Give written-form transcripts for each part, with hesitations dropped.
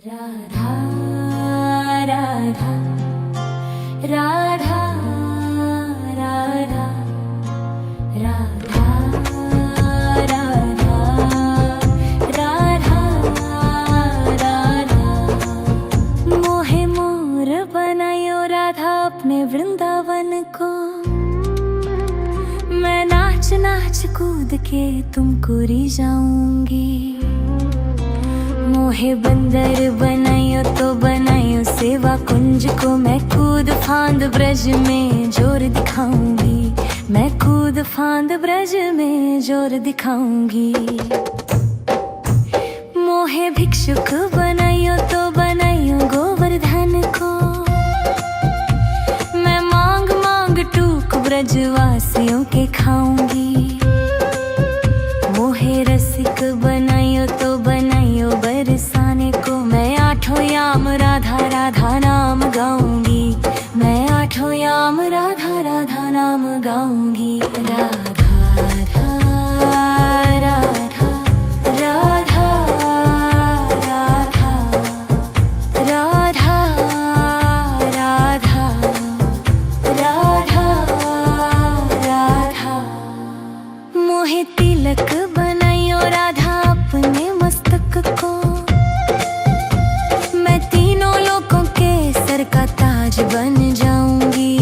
राधा राधा राधा राधा राधा राधा राधा राधा मोहे मोर बनायो राधा अपने वृंदावन को। मैं नाच नाच कूद के तुमको रिझाऊंगी। मोहे बंदर बनायो तो बनायो सेवा कुंज को। मैं कूद फांद ब्रज में जोर दिखाऊंगी। मैं कूद फांद ब्रज में जोर दिखाऊंगी। मोहे भिक्षुक बनायो तो बनायो गोवर्धन को। मैं मांग मांग टूक ब्रजवासियों के खाऊंगी। मोहे रसिक बनायो तो बनायो बरसाने को। मैं आठों याम राधा राधा नाम गाऊंगी। मैं आठों याम राधा राधा नाम गाऊंगी। राधा राधा राधा राधा राधा राधा राधा राधा। मोहे तिलक बनायो राधा अपने मस्तक को। मैं तीनों लोगों के सर का ताज बन जाऊंगी।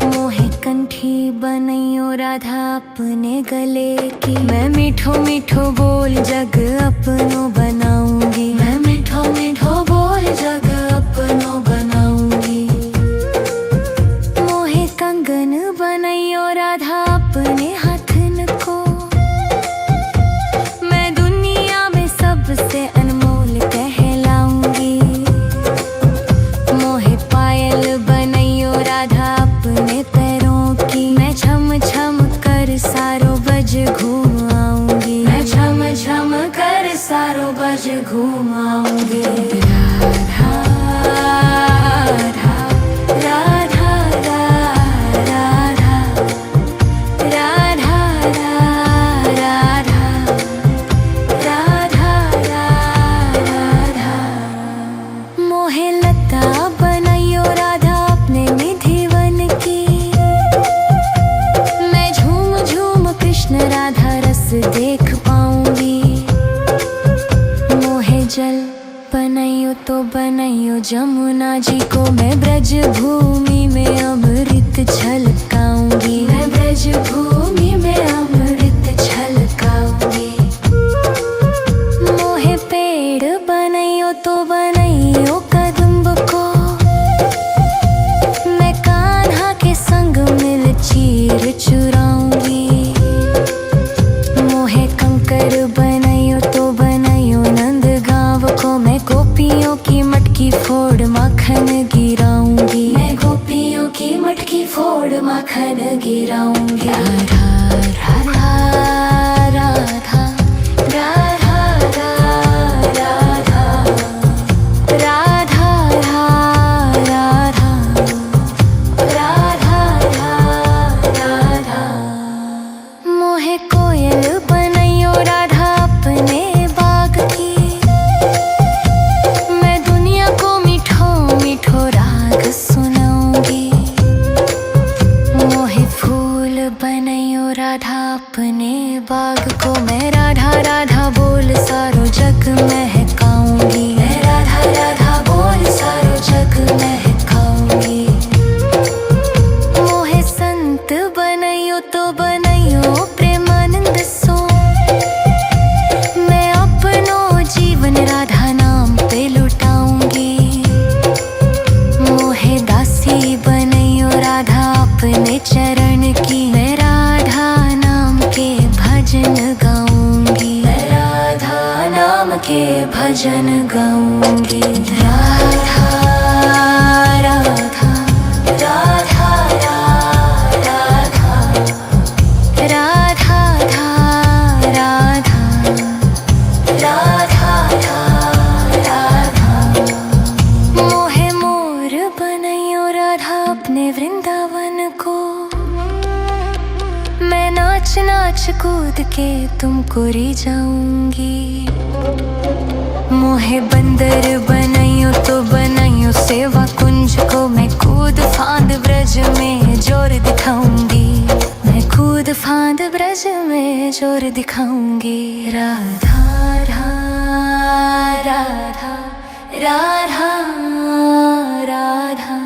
मोहे कंठी बनायो राधा अपने गले की। मैं मीठो मीठो बोल जग अपनो बनाऊंगी। मैं मीठो मीठो बोल जग अपनो बनाऊंगी। मोहे कंगन बनायो राधा अपने हाथन को। मैं दुनिया में सबसे अनमोल कहलाऊंगी। मोहे पायल बनायो राधा अपने पैरों की। मैं छम छम कर सारो बज घूम आऊंगी। मैं छम छम कर सारो बज घूम आऊंगी। राधा राधा राधा राधा राधा राधा राधा राधा। मोहे लता बनायो राधा अपने निधिवन की। मैं झूम झूम कृष्ण राधा रस देख पाऊंगी। मोहे जल बनायो तो बनायो जमुना जी को। मैं ब्रज भूमि में अमृत छलकाऊंगी। मैं ब्रज भूमि में अमृत छलकाऊंगी। मोहे पेड़ बनायो तो बनायो कदम्ब को। मैं कान्हा के संग मिल चीर चुराऊंगी। मोहे कंकर बनायो तो बनायो नंद गांव को। मैं गोपियों की मटकी फोड़ माखन गिराऊंगी। मैं गोपियों की मटकी फोड़ माखन गिराऊंगी। राधा राधा राधा राधा राधा राधा राधा राधा राधा। मोहे कोयल बनायो राधा अपने बाग की। मैं दुनिया को मीठो मीठो राग सुनाऊंगी। मोहे फूल बनायो राधा अपने बाग को। मैं राधा राधा बोल सारो जग महकाऊंगी। मैं राधा राधा बोल सारो जग महकाऊंगी। मोहे संत बनायो तो बनायो प्रेमानंद सो। मैं अपनो जीवन राधा नाम पे लुटाऊंगी। मोहे दासी बनायो राधा अपने चरण की। मैं राधा नाम के भजन गाऊंगी। मैं राधा नाम के भजन गाऊंगी। राधा राधा राधा राधा राधा राधा राधा। मोहे मोर बनायो राधा अपने वृंदावन को। मैं नाच नाच कूद के तुमको री जाऊंगी। मोहे बंदर बनाइयो तो बनाइयो सेवा कुंज को, मैं कूद फांद ब्रज में जोर दिखाऊंगी। मैं कूद फांद ब्रज में जोर दिखाऊंगी। राधा राधा राधा राधा राधा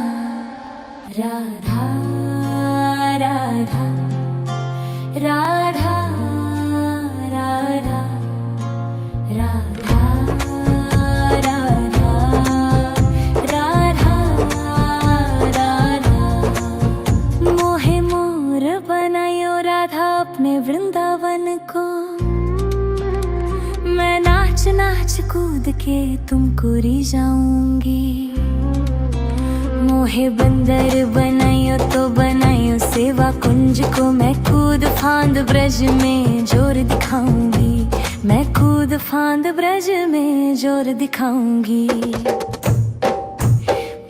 राधा राधा राधा राधा राधा राधा। मोहे मोर बनायो राधा अपने वृंदावन को, मैं नाच नाच कूद के तुमको री जाऊंगी। मोहे बंदर बनाइयो तो बनाइयो सेवा कुंज को, मैं कूद फांद ब्रज में जोर दिखाऊंगी। मैं कूद फांद ब्रज में जोर दिखाऊंगी।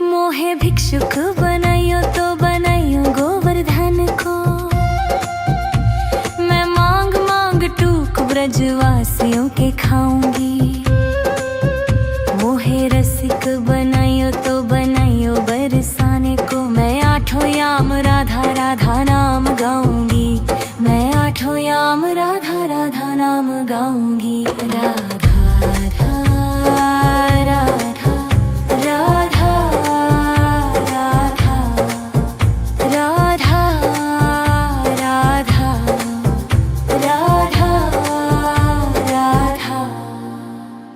मोहे भिक्षुक बनाइयो तो बनाइयो गोवर्धन को, मैं मांग मांग टूक ब्रजवासियों के खाऊंगी। मोहे रसिक बनाइयो तो बनाइयो बरसाने को, मैं आठों याम राधा राधा नाम गाऊंगी। मैं आठों याम राधा राधा नाम गाऊंगी। राधा राधा राधा राधा राधा राधा राधा राधा राधा।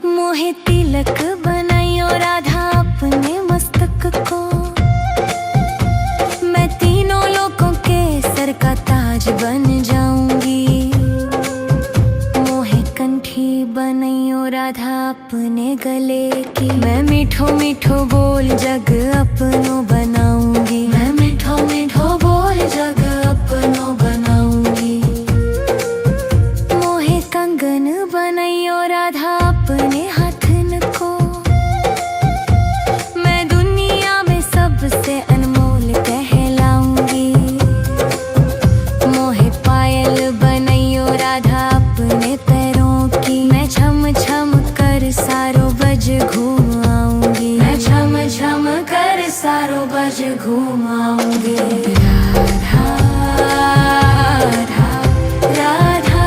मोहे तिलक बनाइयो राधा अपने मस्तक को, मैं तीनों लोगों के सर का ताज बन जाऊंगी। मोहे कंठी बनाइयो राधा अपने गले की, मैं मीठो मीठो बोल जग अपनो बनाऊंगी। मैं मीठो मीठो बोल जग अपनो बनाऊंगी। मोहे कंगन बनाइयो राधा अपने हाथन को, मैं दुनिया में सबसे अनमोल कहलाऊंगी। मोहे पायल बनाइयो राधा अपने पैरों की, मैं छम छम कर सारो बज घूम आऊंगी। मैं छम छम कर सारो बज घूम आऊंगी। राधा राधा राधा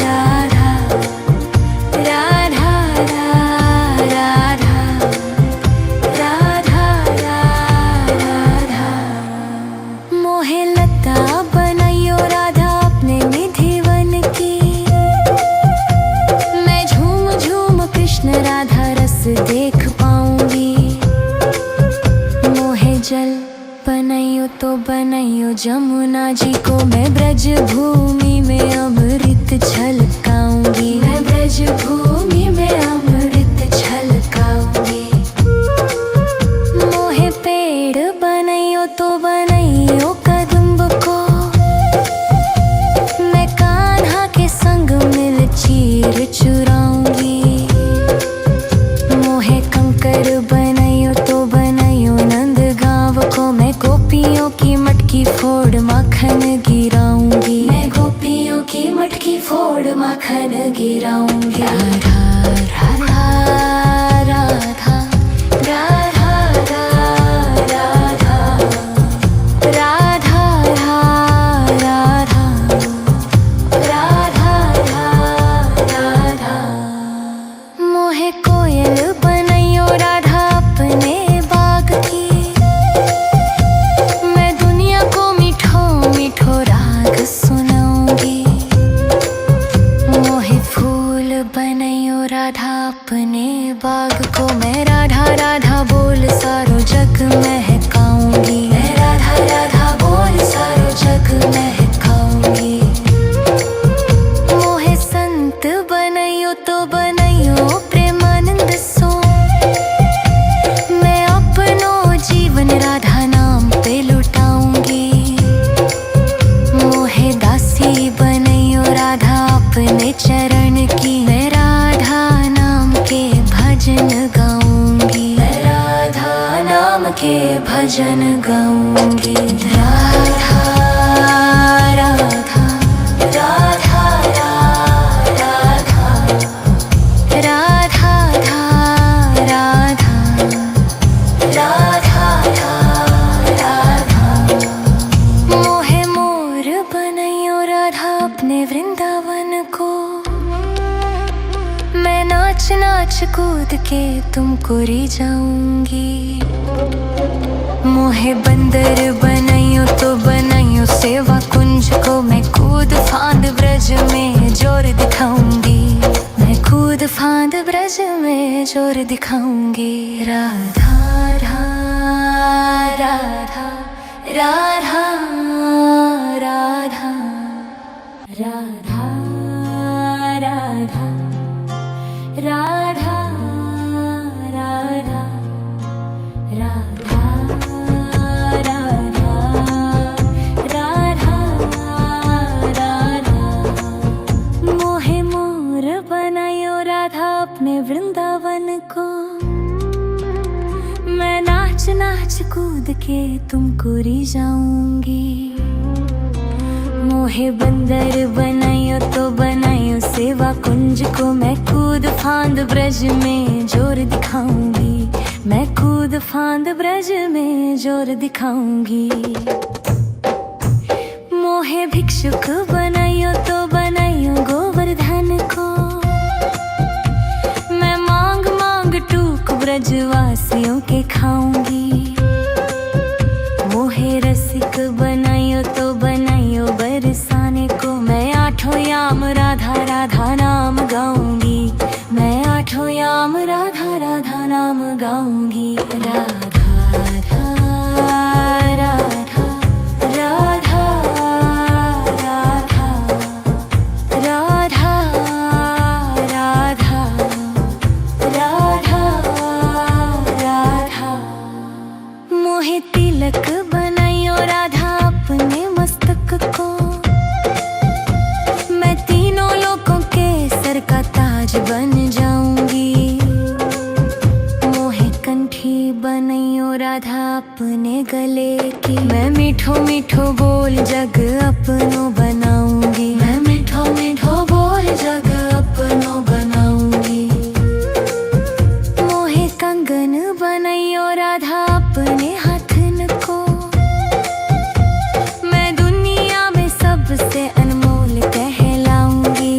राधा राधा राधा राधा राधा। मोहे लता बनाइयो राधा अपने निधिवन की, मैं झूम झूम कृष्ण राधा रस देख पाऊंगी। मोहे जल बनाइयो तो बनाइयो जमुना जी को, मैं ब्रज भूमि में अमृत छलकाऊंगी। मैं ब्रज भूमि में अमृत छलकाऊंगी। मोहे पेड़ बनाइयो तो बनाइयो कदम्ब को, मैं कान्हा के संग मिल चीर चुराऊंगी। मोहे कंकर बनाइयो तो बनाइयो नंद गांव को, मैं गोपियों की मटकी फोड़ माखन गिराऊंगी। मैं गोपियों की मटकी फोड़ माखन गिराऊंगी। राधा राधा राधा राधा राधा राधा राधा राधा राधा। मोहे कोयल बनाइयो राधा अपने बाग की, मैं दुनिया को मीठो मीठो राग सुनाऊंगी। मोहे फूल बनाइयो राधा अपने बाग को, मैं राधा राधा बोल सारो जग महकाऊंगी। मैं राधा राधा बोल सारो जग महकाऊंगी। मोहे संत बनाइयो तो बनाइयो प्रेमानंद सो, मैं अपनो जीवन राधा नाम पे लुटाऊंगी। मोहे दासी बनाइयो राधा अपने चरण की, मैं राधा नाम के भजन गाऊंगी। मैं राधा नाम के भजन गाऊंगी। राधा राधा नाच नाच कूद के तुमको री जाऊंगी। मोहे बंदर बनाइयो तो बनाइयो सेवा कुंज को, मैं कूद फांद ब्रज में जोर दिखाऊंगी। मैं कूद फांद ब्रज में जोर दिखाऊंगी। राधा राधा राधा राधा राधा राधा राधा राधा राधा राधा राधा राधा। मोहे मोर बनायो राधा अपने वृंदावन को, मैं नाच नाच कूद के तुमको री जाऊंगी। मोहे बंदर बनाइयो तो बनाइयो सेवा कुंज को, मैं कूद फांद ब्रज में जोर दिखाऊंगी। मैं कूद फांद ब्रज में जोर दिखाऊंगी। मोहे भिक्षुक बनाइयो तो बनाइयो गोवर्धन को, मैं मांग मांग टूक ब्रजवासियों के खाऊंगी। मोहे रसिक बनाइयो तो बनाइयो बरसाने को, मैं आठों याम राधा राधा नाम गाऊंगी। मैं आठों याम राधा राधा नाम गाऊंगी। राधा राधा राधा राधा राधा राधा राधा राधा। मोहे तिलक बनाइयो राधा अपने मस्तक को, मैं तीनों लोगों के सर का ताज बन जाऊंगी। मोहे कंठी बनाइयो राधा अपने गले की, मैं मीठो मीठो बोल जग अपनो बनाऊंगी। मैं मीठो मीठो बोल जग अपनो बनाऊंगी। मोहे कंगन बनाइयो राधा अपने हाथन को, मैं दुनिया में सबसे अनमोल कहलाऊंगी।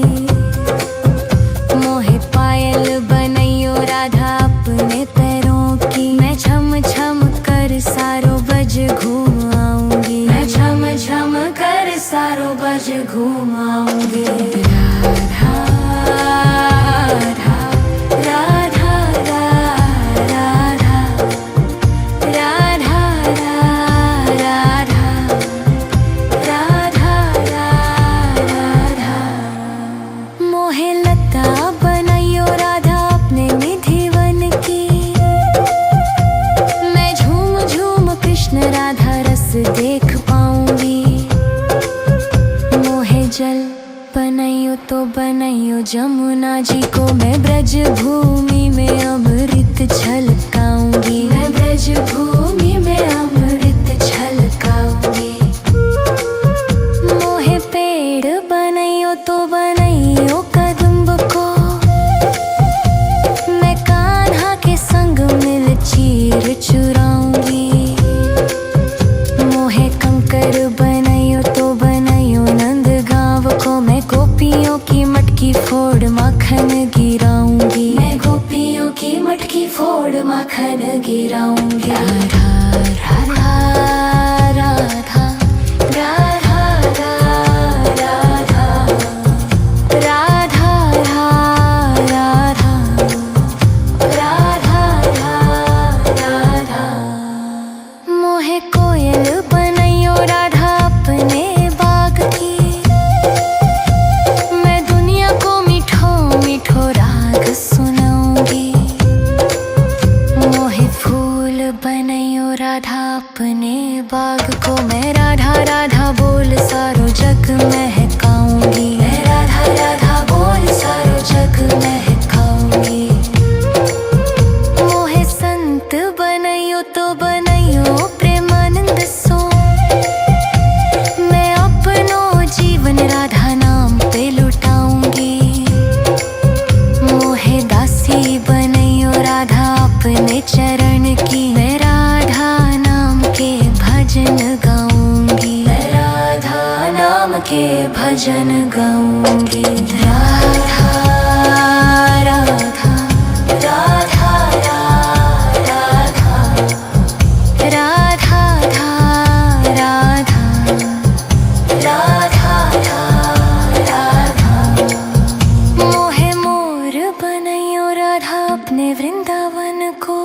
मोहे पायल बनाइयो राधा अपने पैरों की, मैं छम छम कर सारो बज घूम आऊंगी। मैं छम छम कर सारो बज घूम आऊंगी। राधा राधा राधा राधा राधा राधा राधा राधा। मोहे लता बनाइयो राधा अपने निधिवन की, मैं झूम झूम कृष्ण राधा रस देख पाऊंगी। मोहे जल बनाइयो तो बनाइयो जमुना जी को, मैं ब्रज भूमि में अमृत छलकाऊंगी। मैं ब्रज भूमि में अमृत छलकाऊंगी। मोहे पेड़ बनाइयो तो बनाइयो कदम्ब को, मैं कान्हा के संग मिल चीर चुराऊंगी। मोहे कंकर बनाइयो तो बनाइयो नंद गांव को, मैं गोपियों की मटकी फोड़ माखन गिराऊंगी। मैं गोपियों की मटकी फोड़ माखन गिराऊंगी। राधा राधा राधा राधा राधा राधा राधा राधा राधा। मोहे कोयल बनाइयो राधा अपने बाग की, मैं दुनिया को मीठो मीठो राग सुनाऊंगी। मोहे फूल बनाइयो राधा अपने बाग को, मैं राधा राधा बोल सारो जग महकाऊंगी। मैं राधा राधा बोल सारो जग महकाऊंगी। मोहे संत बनाइयो तो बनाइयो प्रेमानंद सो, मैं अपनो जीवन राधा नाम पे लुटाऊंगी। मोहे दासी बनाइयो राधा अपने चरण की, मैं राधा नाम के भजन गाऊंगी। मैं राधा नाम के भजन गाऊंगी। राधा राधा अपने वृंदावन को।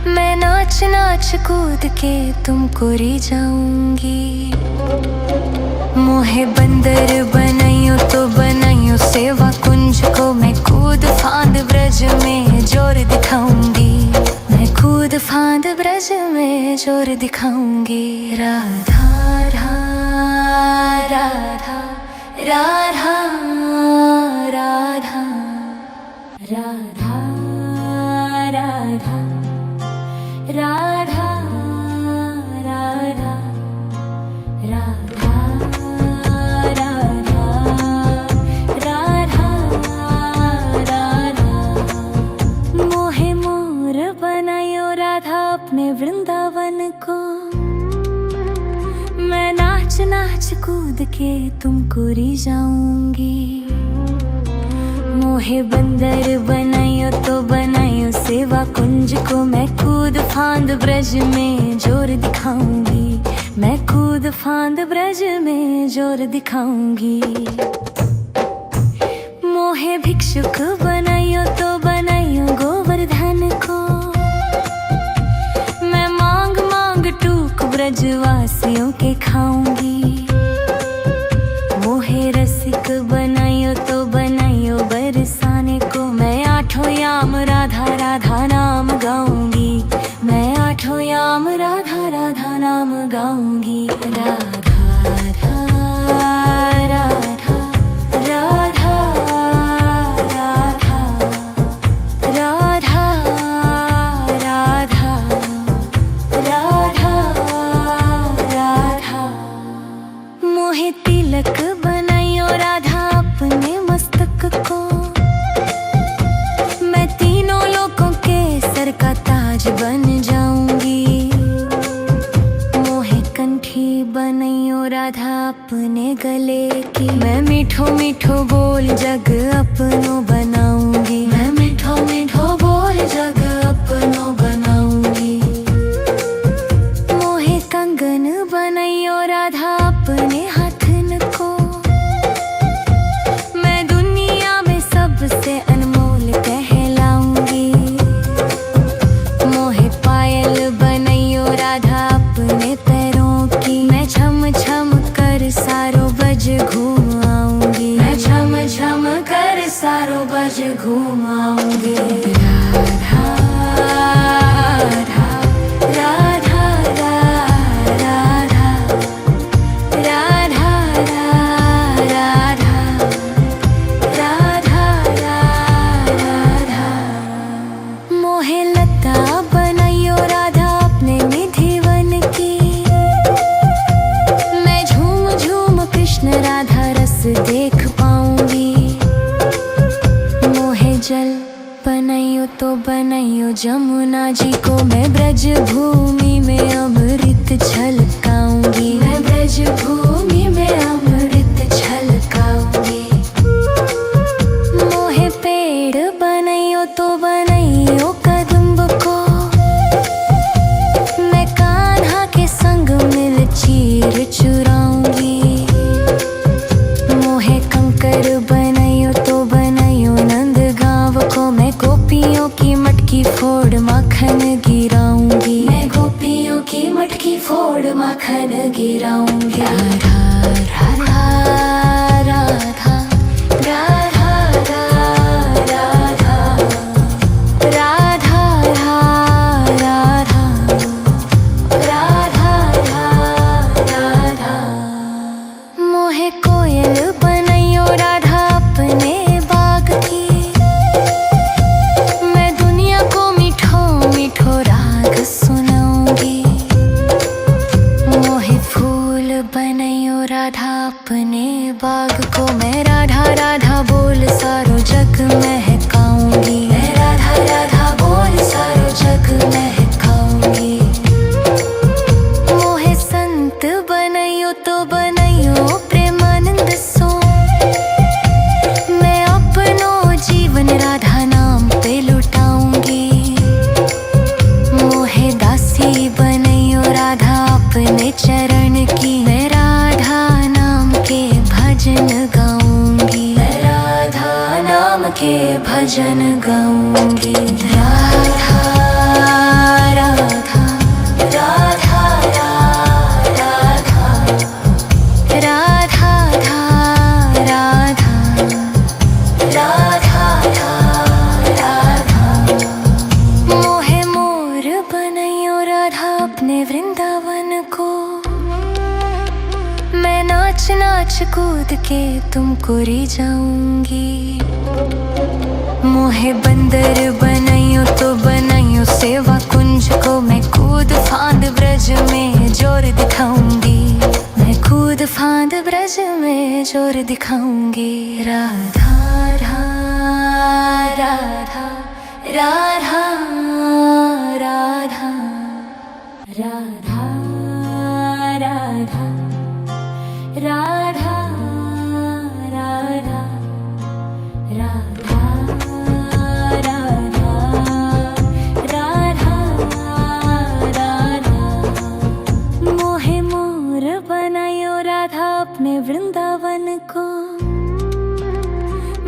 मैं नाच नाच कूद के तुमको री जाऊंगी। मोहे बंदर बनाइयो तो बनाइयो सेवा कुंज को। मैं कूद फांद ब्रज में जोर दिखाऊंगी। मैं कूद फांद ब्रज में जोर दिखाऊंगी। राधा राधा राधा राधा राधा राधा राधा राधा राधा राधा राधा। मोहे मोर बनायो राधा अपने वृंदावन को। मैं नाच नाच कूद के तुमको री जाऊंगी। मोहे बंदर बनाइयो तो बनाइयो सेवा कुंज को। मैं कूद फांद ब्रज में जोर दिखाऊंगी। मैं कूद फांद ब्रज में जोर दिखाऊंगी। मोहे भिक्षुक बनाइयो तो बनाइयो गोवर्धन को। मैं मांग मांग टूक ब्रजवासियों के खाऊंगी। मोहे रसिक बनाइयो तो बनाइयो बरसाने को। मैं आठों याम राधा राधा नाम गाऊंगी। मैं आठों याम राधा राधा नाम गाऊंगी। राधा राधा राधा राधा राधा राधा राधा राधा। मोहे तिलक बनाइयो राधा अपने मस्तक को। मैं तीनों लोगों के सर का ताज बन जाऊंगी। मोहे कंठी बनाइयो राधा अपने गले की। मैं मीठो मीठो बोल जग अपनो बनाऊंगी। मैं मीठो मीठो बोल जग अपनो बनाऊंगी। मोहे कंगन बनाइयो राधा अपने हाथन को। मैं दुनिया में सबसे अनमोल कहलाऊंगी। मोहे पायल बनाइयो राधा अपने पैरों की। मैं छम छम कर सारो बज घूम आऊंगी। मैं छम छम कर सारो बज घूम आऊंगी। राधा राधा राधा राधा राधा राधा राधा राधा। मोहे लता बनाइयो राधा अपने निधिवन की। मैं झूम झूम कृष्ण राधा रस देख पाऊंगी। मोहे जल बनाइयो तो बनाइयो जमुना जी को। मैं ब्रज भूमि में अमृत छलकाऊंगी। मैं ब्रज भूमि में अमृत छलकाऊंगी। मोहे पेड़ बनाइयो तो बनाइयो कदम्ब को। मैं कान्हा के संग मिल चीर चुराऊंगी। मोहे कंकर बनाइयो तो बनाइयो नंद गांव को। मैं गोपियों की मटकी फोड़ माखन गिराऊंगी। मैं गोपियों की मटकी फोड़ माखन गिराऊंगी। राधा राधा राधा राधा राधा राधा राधा राधा राधा। मोहे कोयल बनाइयो राधा अपने बाग की। मैं दुनिया को मीठो मीठो राग सुनाऊंगी। मोहे फूल बनाइयो राधा अपने बाग को। मैं राधा राधा बोल सारो जग महकाऊंगी। मैं राधा राधा बोल सारो जग महकाऊंगी। मोहे संत बनाइयो तो बनाइयो प्रेमानंद सो। मैं अपनो जीवन राधा नाम पे लुटाऊंगी। मोहे दासी बनाइयो राधा अपने चरण की। मैं राधा नाम के भजन गाऊंगी। मैं राधा नाम के भजन भजन गाऊंगी। राधा राधा राधा राधा राधा राधा राधा राधा। मोहे मोर बनैयो राधा अपने वृंदावन को। मैं नाच नाच कूद के तुमको रिझाऊंगी। मोहे बंदर बनैयो तो बनैयो सेवा कुंज को। मैं कूद फांद ब्रज में जोर दिखाऊंगी। मैं कूद फांद ब्रज में जोर दिखाऊंगी। राधा राधा राधा राधा राधा राधा राधा राधा राधा राधा राधा राधा। मोहे मोर बनायो राधा अपने वृंदावन को।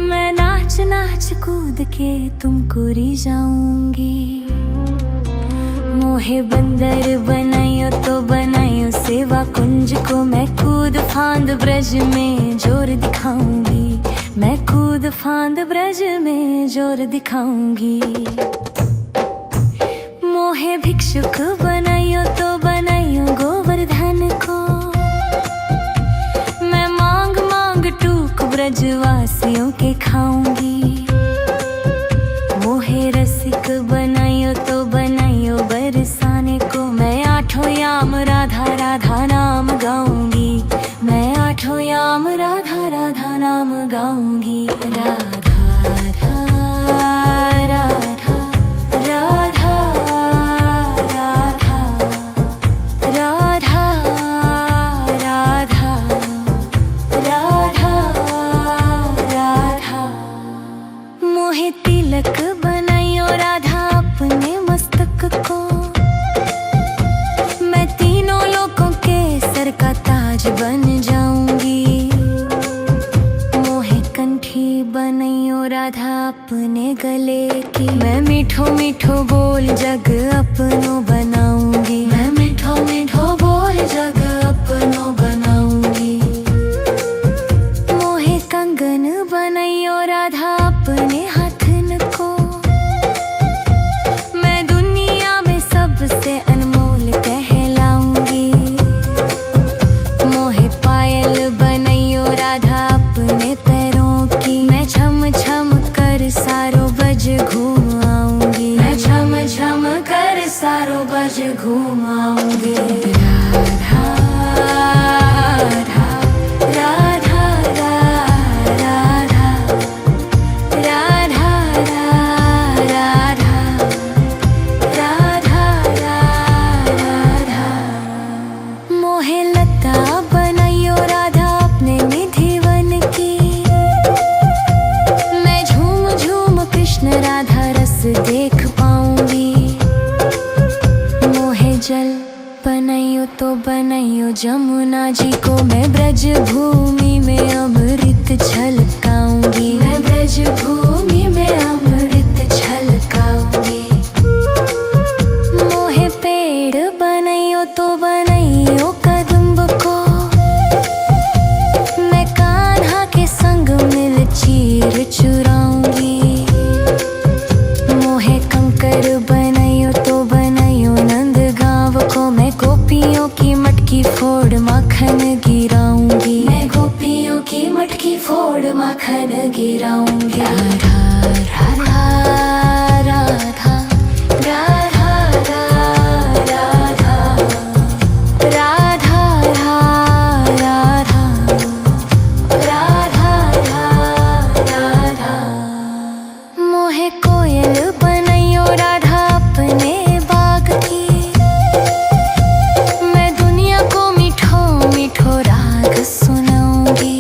मैं नाच नाच कूद के तुमको रिझाऊंगी। मोहे बंदर बनायो तो बनायो सेवा कुंज को। मैं कूद फांद ब्रज में जोर दिखाऊंगी। मैं कूद फांद ब्रज में जोर दिखाऊंगी। मोहे भिक्षुक बनायो तो बनायो गोवर्धन को। मैं मांग मांग टूक ब्रजवासियों के खाऊंगी। मोहे रसिक बनायो तो बनायो बरसाने को। मैं आठों याम राधा राधा नाम गाऊंगी। मैं आठों याम राधा राधा नाम गाऊंगी। राधा राधा राधा राधा राधा राधा राधा राधा राधा। मोहे तिलक बनायो राधा अपने मस्तक को। मैं तीनों लोकों के सर का ताज बन जाऊंगी। मोहे कंठी बनैयो राधा अपने गले की। मैं मीठो मीठो बोल जग अपनो बनाऊंगी। मैं मीठो मीठो बोल जग अपनो बनाऊंगी। मोहे कंगन बनैयो राधा अपने हाथन को। मैं दुनिया में सबसे अनमोल कहलाऊंगी। मोहे पायल बनैयो राधा अपने पैरों की। मैं छम छम कर सारो बज घूम आऊंगी। मैं छम छम कर सारो बज घूम आऊंगी। राधा राधा राधा राधा राधा राधा राधा राधा। मोहे लता बनैयो राधा अपने निधिवन की। मैं झूम झूम कृष्ण राधा रस देख पाऊंगी। मोहे जल बनैयो तो बनैयो जमुना जी को। मैं ब्रज भूमि में अमृत छलकाऊंगी। मैं ब्रज भूमि में अमृत छलकाऊंगी। मोहे पेड़ बनैयो तो बनैयो कदम्ब को। मैं कान्हा के संग मिल चीर चुराऊंगी। मोहे कंकर बनैयो तो बनैयो नंद गांव को। मैं गोपियों की मटकी फोड़ माखन गिराऊंगी। मैं गोपियों की मटकी फोड़ माखन गिराऊंगी। राधा राधा राधा राधा राधा राधा राधा राधा राधा। मोहे कोयल बनैयो राधा अपने बाग की। मैं दुनिया को मीठो मीठो राग सुनाऊंगी।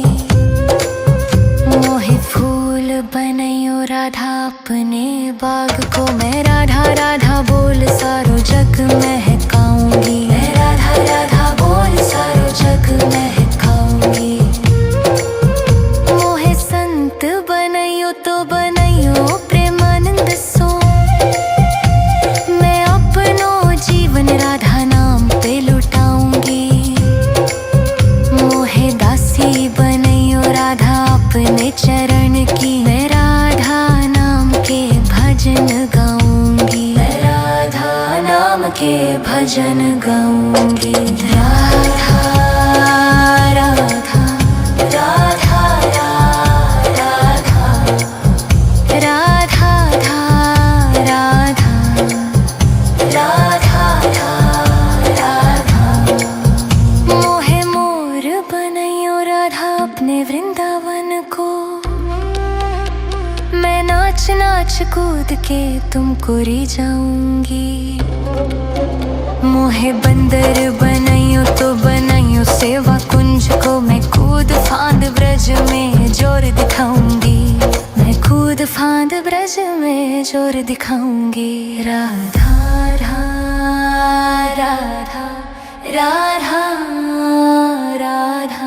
मोहे फूल बनैयो राधा अपने बाग को। मैं राधा राधा बोल सारो जग महकाऊंगी। मैं राधा राधा बोल सारो जग महकाऊंगी। मोहे संत बनैयो तो बनैयो प्रेम भजन गाऊंगी, मैं राधा नाम के भजन गाऊंगी। राधा राधा राधा राधा राधा राधा राधा राधा। मोहे मोर बनैयो राधा अपने वृंदावन को, मैं नाच नाच कूद के तुमको री जाऊंगी। मोहे बंदर बनैयो तो बनैयो सेवा कुंज को, मैं कूद फांद ब्रज में जोर दिखाऊंगी, मैं कूद फांद ब्रज में जोर दिखाऊंगी। राधा राधा राधा राधा राधा।